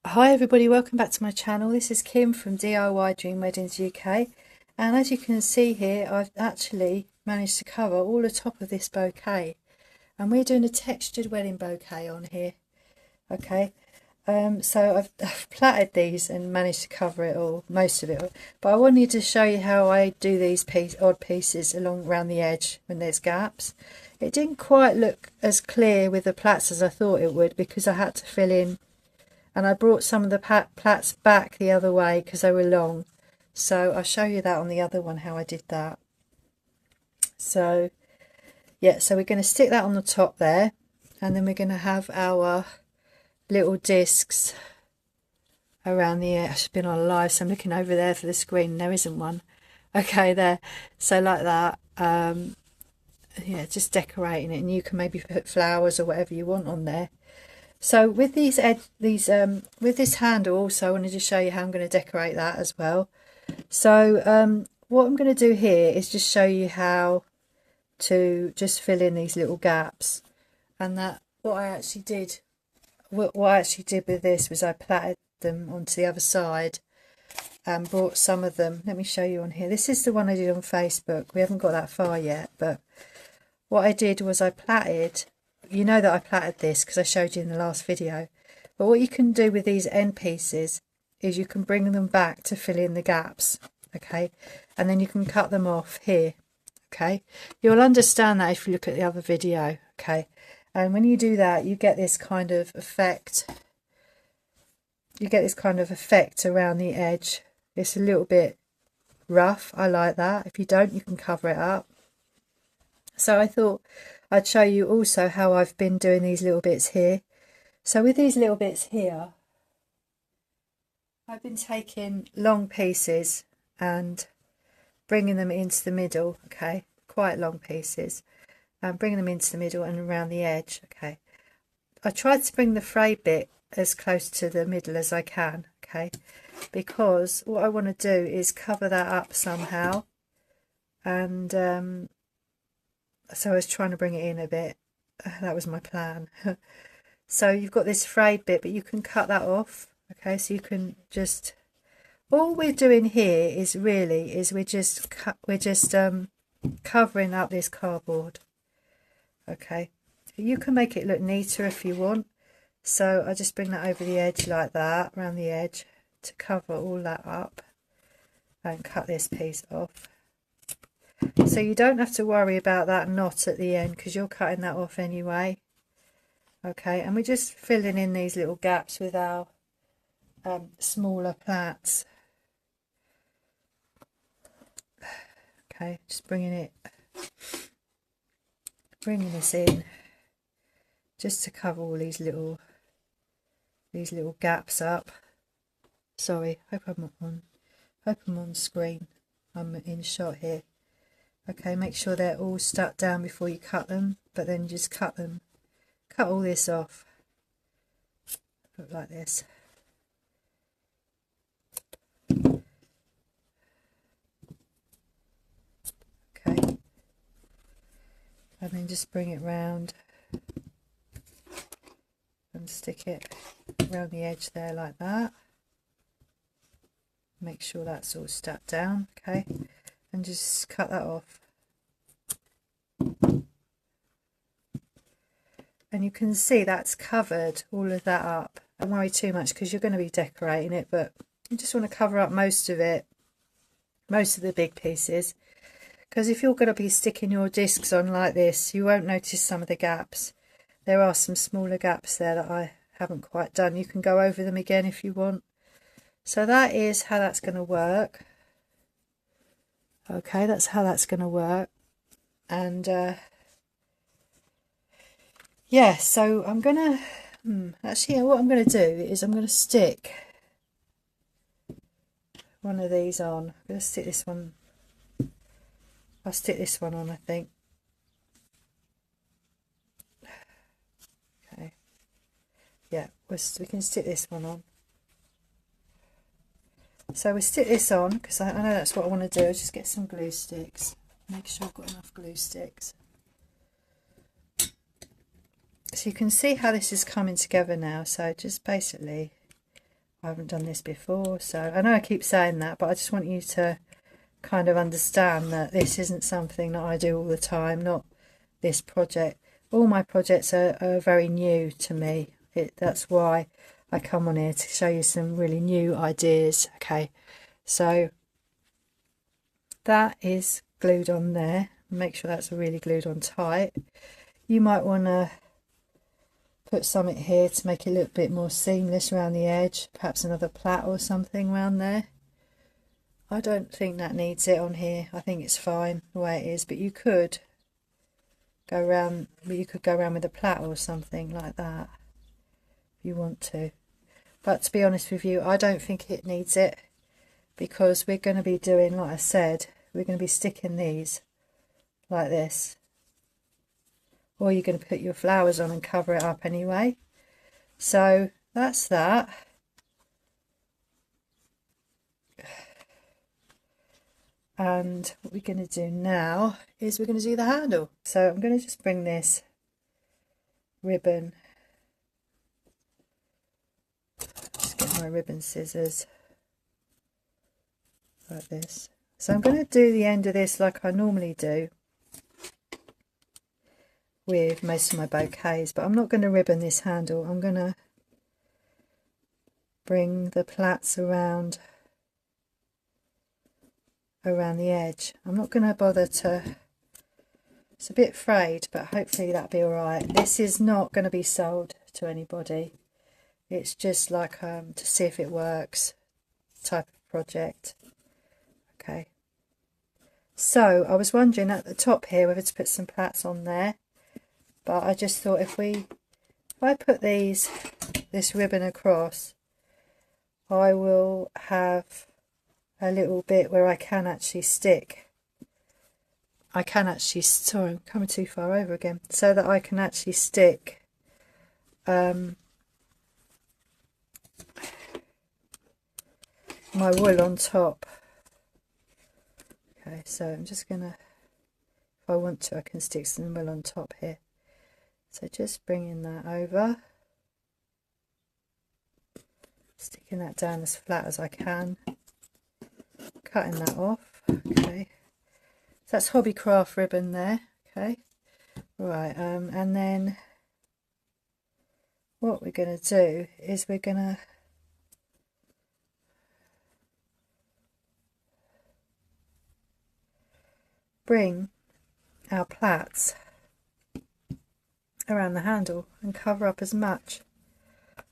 Hi everybody, welcome back to my channel. This is Kim from DIY Dream Weddings UK, and as you can see here, I've actually managed to cover all the top of this bouquet, and we're doing a textured wedding bouquet on here. Okay, so I've plaited these and managed to cover it all, most of it, but I wanted to show you how I do these odd pieces along around the edge when there's gaps. It didn't quite look as clear with the plaits as I thought it would, because I had to fill in. And I brought some of the plaits back the other way because they were long. So I'll show you that on the other one, how I did that. So, yeah, so we're going to stick that on the top there. And then we're going to have our little discs around the edge. I've been on live, so I'm looking over there for the screen. There isn't one. Okay, there. So like that. Yeah, just decorating it. And you can maybe put flowers or whatever you want on there. So with with this handle also, I wanted to show you how I'm going to decorate that as well. So what I'm going to do here is just show you how to just fill in these little gaps. And that what I actually did with this was I plaited them onto the other side and brought some of them. Let me show you on here. This is the one I did on Facebook. We haven't got that far yet, but what I did was I plaited. You know that I plaited this because I showed you in the last video. But what you can do with these end pieces is you can bring them back to fill in the gaps, okay? And then you can cut them off here, okay? You'll understand that if you look at the other video, okay? And when you do that, you get this kind of effect. You get this kind of effect around the edge. It's a little bit rough. I like that. If you don't, you can cover it up. So I thought I'd show you also how I've been doing these little bits here. So with these little bits here, I've been taking long pieces and bringing them into the middle, okay, quite long pieces, and bringing them into the middle and around the edge, okay. I tried to bring the frayed bit as close to the middle as I can, okay, because what I want to do is cover that up somehow, and so I was trying to bring it in a bit. That was my plan. So you've got this frayed bit, but you can cut that off. Okay, so you can just, all we're doing here is we're just covering up this cardboard. Okay, you can make it look neater if you want. So I just bring that over the edge like that, around the edge, to cover all that up, and cut this piece off. So you don't have to worry about that knot at the end because you're cutting that off anyway. Okay, and we're just filling in these little gaps with our smaller plaits. Okay, just bringing this in just to cover all these little gaps up. Sorry, hope I'm on screen. I'm in shot here. Okay, make sure they're all stuck down before you cut them, but then just cut all this off. Look like this. Okay, and then just bring it round and stick it around the edge there like that. Make sure that's all stuck down, okay, and just cut that off. And you can see that's covered all of that up. Don't worry too much because you're going to be decorating it, but you just want to cover up most of it, most of the big pieces, because if you're going to be sticking your discs on like this, you won't notice some of the gaps. There are some smaller gaps there that I haven't quite done. You can go over them again if you want. So that is how that's going to work. Okay, that's how that's going to work. And yeah, so I'm going to, actually what I'm going to do is I'm going to stick one of these on. I'm going to stick this one, I'll stick this one on, I think. Okay, yeah, we can stick this one on. So we stick this on because I know that's what I want to do. I'll just get some glue sticks, make sure I've got enough glue sticks. So you can see how this is coming together now. So just basically I haven't done this before, so I know I keep saying that, but I just want you to kind of understand that this isn't something that I do all the time, not this project. All my projects are very new to me. That's why I come on here, to show you some really new ideas. Okay, so that is glued on there. Make sure that's really glued on tight. You might want to put something here to make it a little bit more seamless around the edge, perhaps another plait or something around there. I don't think that needs it on here. I think it's fine the way it is, but you could go around, with a plait or something like that if you want to. But to be honest with you, I don't think it needs it, because we're going to be doing, like I said, we're going to be sticking these like this, or you're going to put your flowers on and cover it up anyway. So that's that. And what we're going to do now is we're going to do the handle. So I'm going to just bring this ribbon, just get my ribbon scissors like this. So I'm going to do the end of this like I normally do with most of my bouquets, but I'm not going to ribbon this handle. I'm going to bring the plaits around the edge. I'm not going to bother to, it's a bit frayed, but hopefully that'll be alright. This is not going to be sold to anybody. It's just like to see if it works type of project. Okay, so I was wondering at the top here whether to put some plaits on there, but I just thought if I put this ribbon across, I will have a little bit where I can actually stick. Sorry, I'm coming too far over again, so that I can actually stick my wool on top. Okay, so I'm just gonna, if I want to, I can stick some wool on top here. So just bringing that over, sticking that down as flat as I can, cutting that off. Okay, so that's Hobbycraft ribbon there. Okay, right, and then what we're going to do is we're going to bring our plaits around the handle and cover up as much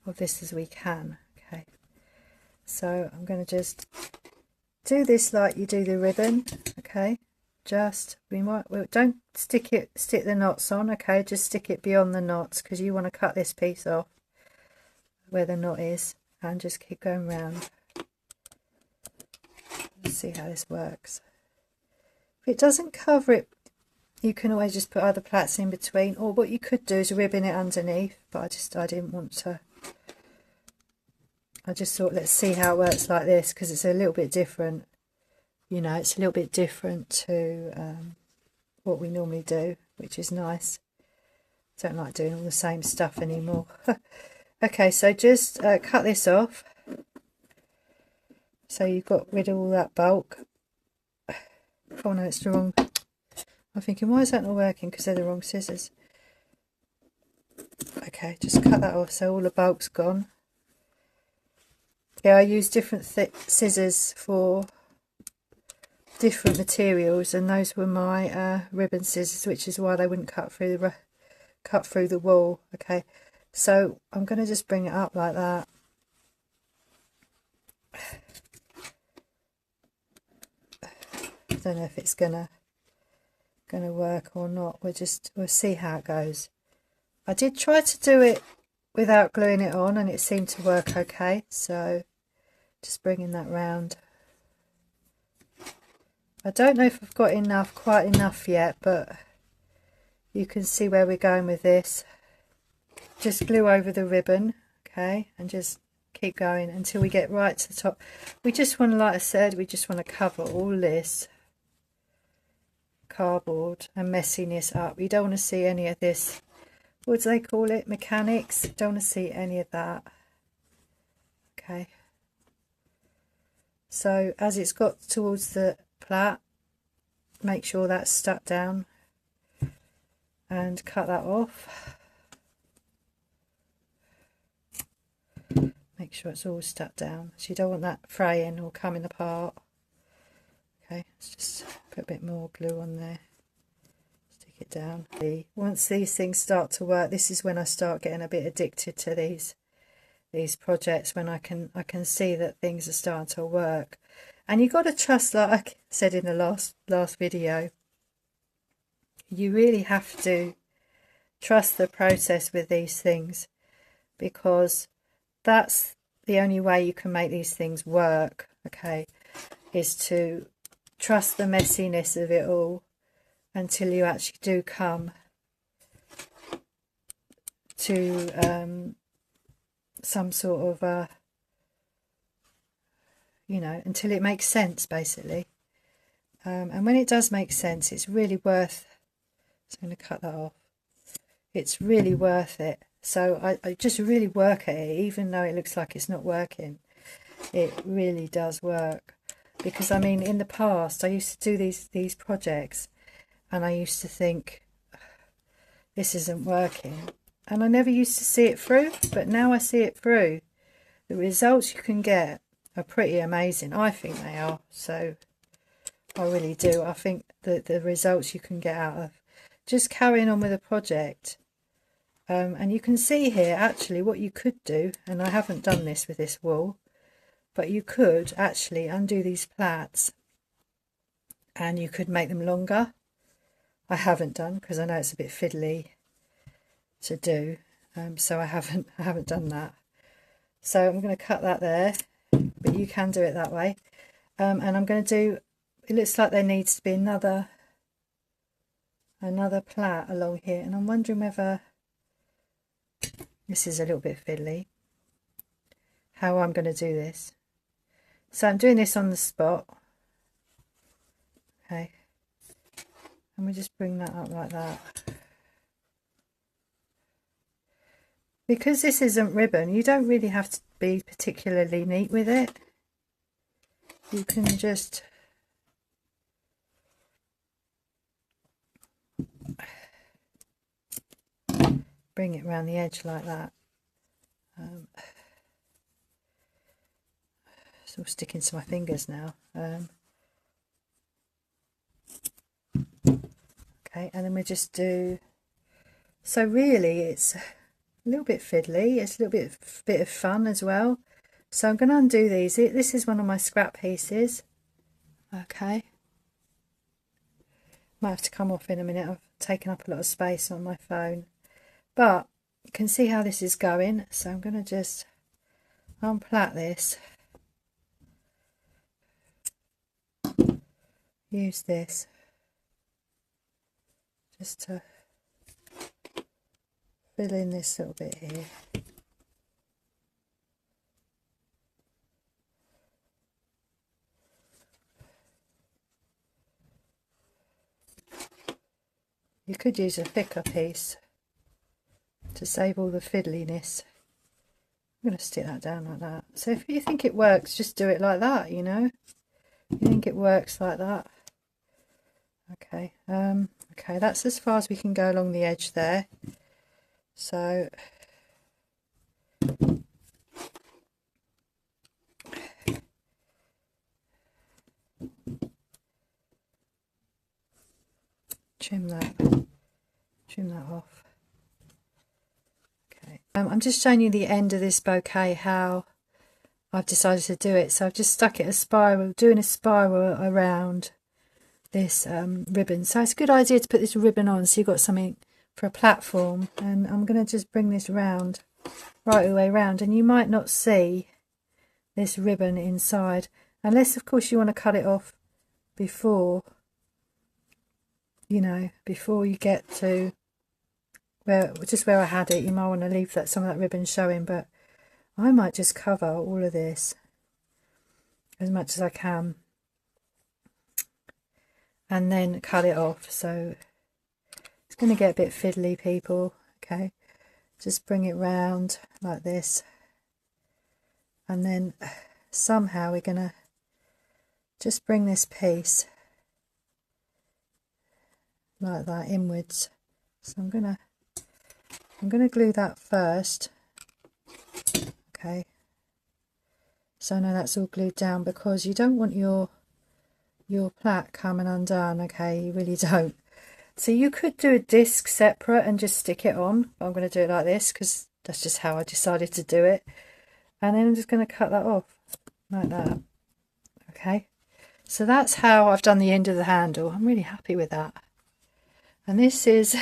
of this as we can. Okay, so I'm going to just do this like you do the ribbon. Okay, just don't stick the knots on. Okay, just stick it beyond the knots, because you want to cut this piece off where the knot is, and just keep going round. Let's see how this works. If it doesn't cover it, you can always just put other plaits in between, or what you could do is ribbon it underneath, but I didn't want to. I just thought, let's see how it works like this, because it's a little bit different. You know, it's a little bit different to what we normally do, which is nice. Don't like doing all the same stuff anymore. Okay, so just cut this off, so you've got rid of all that bulk. Oh no, it's the wrong. I'm thinking, why is that not working? Because they're the wrong scissors. Okay, just cut that off so all the bulk's gone. Yeah, I use different thick scissors for different materials, and those were my ribbon scissors, which is why they wouldn't cut through the wool. Okay, so I'm going to just bring it up like that. I don't know if it's gonna work or not. We'll see how it goes. I did try to do it without gluing it on, and it seemed to work okay. So just bringing that round. I don't know if I've got quite enough yet, but you can see where we're going with this. Just glue over the ribbon, okay, and just keep going until we get right to the top. We just want to, like I said, we just want to cover all this cardboard and messiness up. You don't want to see any of this, what do they call it, mechanics. Don't want to see any of that. Okay, So as it's got towards the plait, make sure that's stuck down and cut that off. Make sure it's all stuck down, so you don't want that fraying or coming apart. Okay, let's just put a bit more glue on there, stick it down. Once these things start to work, this is when I start getting a bit addicted to these projects, when I can see that things are starting to work. And you've got to trust, like I said in the last video, you really have to trust the process with these things, because that's the only way you can make these things work, okay, is to trust the messiness of it all until you actually do come to some sort of you know, until it makes sense, basically. And when it does make sense, it's really worth, so I'm going to cut that off, it's really worth it. So I just really work at it, even though it looks like it's not working. It really does work. Because, I mean, in the past, I used to do these projects, and I used to think, this isn't working. And I never used to see it through, but now I see it through. The results you can get are pretty amazing. I think they are. So, I really do. I think that the results you can get out of just carrying on with a project. And you can see here actually what you could do, and I haven't done this with this wool, but you could actually undo these plaits and you could make them longer. I haven't done, because I know it's a bit fiddly to do, so I haven't done that. So I'm going to cut that there, but you can do it that way. And I'm going to do, it looks like there needs to be another plait along here, and I'm wondering whether, this is a little bit fiddly, how I'm going to do this. So I'm doing this on the spot. Okay. And we just bring that up like that. Because this isn't ribbon, you don't really have to be particularly neat with it. You can just bring it around the edge like that. It's all sticking to my fingers now. Okay, and then we just do, so really it's a little bit fiddly, it's a little bit of fun as well. So I'm going to undo these. This is one of my scrap pieces. Okay, might have to come off in a minute, I've taken up a lot of space on my phone, but you can see how this is going. So I'm going to just unplait this, use this just to fill in this little bit here. You could use a thicker piece to save all the fiddliness. I'm going to stick that down like that. So if you think it works, just do it like that, you know. You think it works like that. Okay, okay, that's as far as we can go along the edge there. So trim that off. Okay, I'm just showing you the end of this bouquet, how I've decided to do it. So I've just stuck it a spiral, doing a spiral around this ribbon. So it's a good idea to put this ribbon on so you've got something for a platform. And I'm going to just bring this round, right the way round, and you might not see this ribbon inside, unless of course you want to cut it off before, you know, before you get to where, just where I had it. You might want to leave that, some of that ribbon showing, but I might just cover all of this as much as I can and then cut it off. So it's going to get a bit fiddly, people. Okay, just bring it round like this, and then somehow we're going to just bring this piece like that inwards. So I'm gonna glue that first. Okay, so now that's all glued down, because you don't want your plait coming undone. Okay, you really don't. So you could do a disc separate and just stick it on, but I'm going to do it like this because that's just how I decided to do it. And then I'm just going to cut that off like that. Okay, so that's how I've done the end of the handle. I'm really happy with that. And this is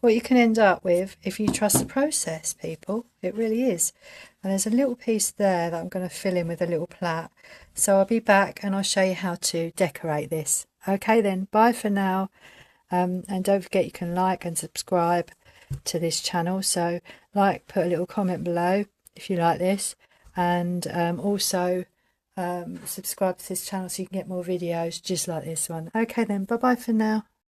what you can end up with if you trust the process, people. It really is. And there's a little piece there that I'm going to fill in with a little plait. So I'll be back and I'll show you how to decorate this. Okay then, bye for now. And don't forget you can like and subscribe to this channel. So like, put a little comment below if you like this, and also subscribe to this channel so you can get more videos just like this one. Okay then, bye bye for now.